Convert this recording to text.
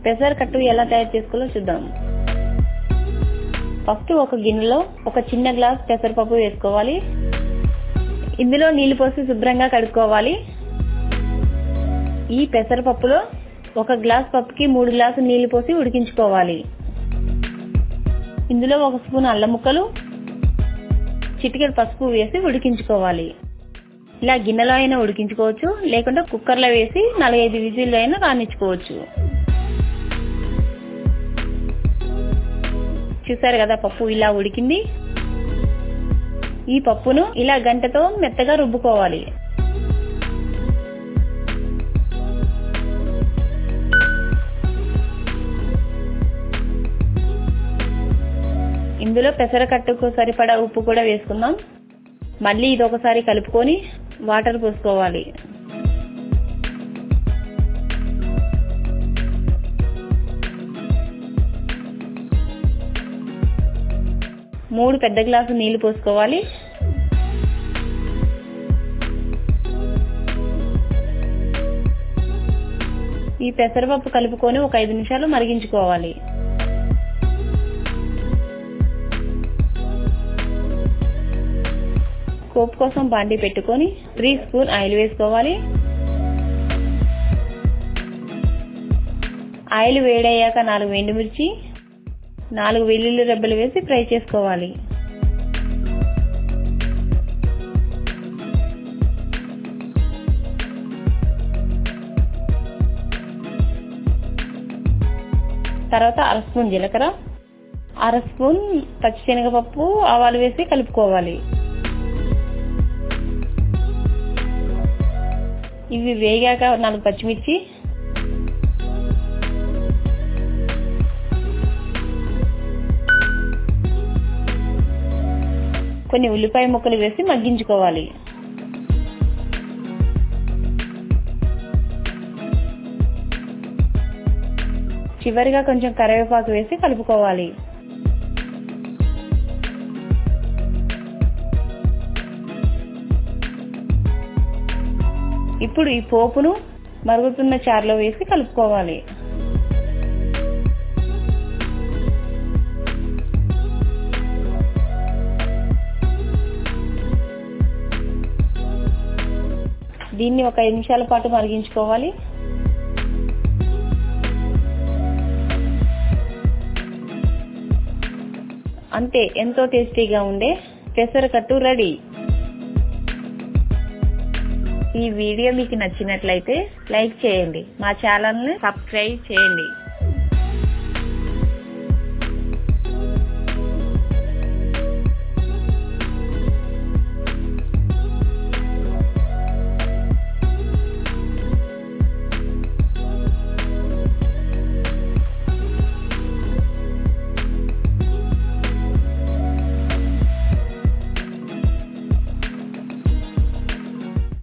పెసర కట్టు ఎలా తయారు చేసుకోవాలో చూద్దాం. ఫస్ట్ ఒక గిన్నెలో ఒక చిన్న గ్లాస్ పెసరపప్పు వేసుకోవాలి. ఇందులో నీళ్లు పోసి శుభ్రంగా కడుక్కోవాలి. ఈ పెసరపప్పులో ఒక గ్లాస్ పప్పుకి 3 గ్లాసులు నీళ్లు పోసి ఉడికించుకోవాలి. ఇందులో 1 స్పూన్ అల్లం ముక్కలు, చిటికెడు పసుపు వేసి ఉడికించుకోవాలి. ఇలా గిన్నెలో అయినా ఉడికించుకోవచ్చు, లేకుంటే కుక్కర్లో వేసి 4-5 విజిల్లు అయినా రానిచ్చుకోవచ్చు. చూసారు కదా, పప్పు ఇలా ఉడికింది. ఈ పప్పును ఇలా గంటతో మెత్తగా రుబ్బుకోవాలి. ఇందులో పెసర కట్టుకు సరిపడా ఉప్పు కూడా వేసుకుందాం. మళ్ళీ ఇది ఒకసారి కలుపుకొని వాటర్ పోసుకోవాలి. మూడు పెద్ద గ్లాసు నీళ్లు పోసుకోవాలి. ఈ పెసరపప్పు కలుపుకొని ఒక 5 నిమిషాలు మరిగించుకోవాలి. పోపు కోసం బాండీ పెట్టుకొని 3 స్పూన్ ఆయిల్ వేసుకోవాలి. ఆయిల్ వేడయ్యాక 4 ఎండుమిర్చి, 4 వెల్లుల్లి రెబ్బలు వేసి ఫ్రై చేసుకోవాలి. తర్వాత 1/2 స్పూన్ జీలకర్ర, 1/2 స్పూన్ పచ్చిశనగపప్పు, ఆవాలు వేసి కలుపుకోవాలి. ఇవి వేగాక 4 పచ్చిమిర్చి, కొన్ని ఉల్లిపాయ ముక్కలు వేసి మగ్గించుకోవాలి. చివరిగా కొంచెం కరివేపాకు వేసి కలుపుకోవాలి. ఇప్పుడు ఈ పోపును మరుగుతున్న చారులో వేసి కలుపుకోవాలి. దీన్ని ఒక 5 నిమిషాల పాటు మరిగించుకోవాలి. అంతే, ఎంతో టేస్టీగా ఉండే పెసర కట్టు రెడీ. ఈ వీడియో మీకు నచ్చినట్లయితే లైక్ చేయండి, మా ఛానల్ని సబ్స్క్రైబ్ చేయండి.